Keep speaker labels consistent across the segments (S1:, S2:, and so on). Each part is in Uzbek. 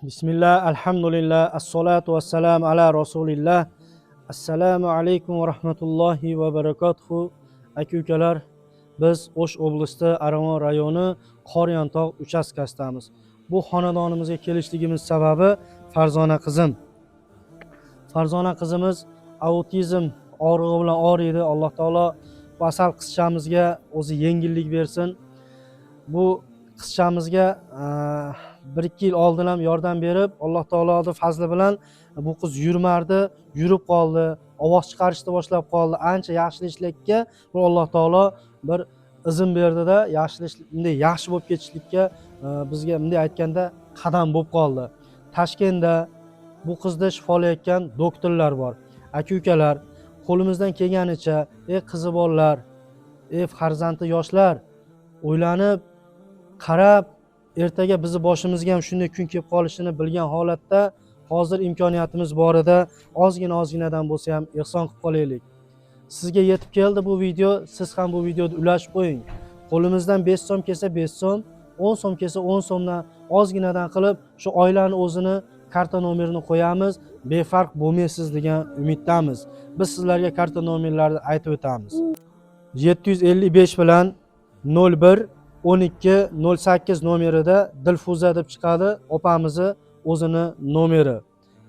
S1: Bismillah, alhamdulillah, assalatu vassalam ala rasulillah. Assalomu alaykum va rahmatullohi va barakatuhu. Aka-ukalar, biz O'sh oblasti Aravon rayoni Qoryontog' uchastkasidamiz. Bu xonadonimizga kelishligimiz sababi Farzona qizim. Farzona qizimiz autizm og'rig'i bilan og'riydi. Alloh taolo asal qizchamizga o'zi yengillik bersin. Bu qizchamizga 1-2 yil oldin ham yordam berib, Alloh taoloning fazli bilan bu qiz yurmardi, yurib qoldi, ovoz chiqarishni boshlab qoldi. Ancha yaxshilikka bu Alloh taolo bir izn berdida, bunday yaxshi bo'lib ketishlikka bizga bunday aytganda qadam bo'lib qoldi. Toshkentda bu qizni shifolayotgan doktorlar bor. Aka-ukalar, qo'limizdan kelganicha, qizi bolalar, farzandi yoshlar o'ylanib, qarab, ertaga bizni boshimizga ham shunday kun kelib qolishini bilgan holatda hozir imkoniyatimiz borida ozginadan bo'lsa ham ehson qilib qolaylik. Sizga yetib keldi bu video, siz ham bu videoni ulashib qo'ying. Qo'limizdan 5 so'm kelsa 5 so'm, 10 so'm kelsa 10 so'mdan ozginadan qilib shu oilani o'zini karta nomerini qo'yamiz, befarq bo'lmaysiz degan umiddamiz. Biz sizlarga karta nomerlarini aytib o'tamiz. 755 bilan 01 12 08 nomerida Dilfuza deb chiqadi, opamizni o'zini nomeri.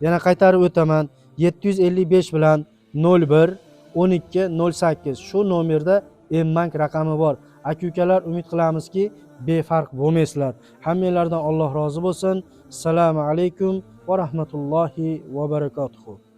S1: Yana qaytarib o'taman, 755 bilan 01 12 08 shu nomerda M-bank raqami bor. Aka-ukalar, umid qilamizki, befarq bo'lmaysizlar. Hammanglardan Alloh rozi bo'lsin. Assalomu alaykum va rahmatullohi va barakatuh.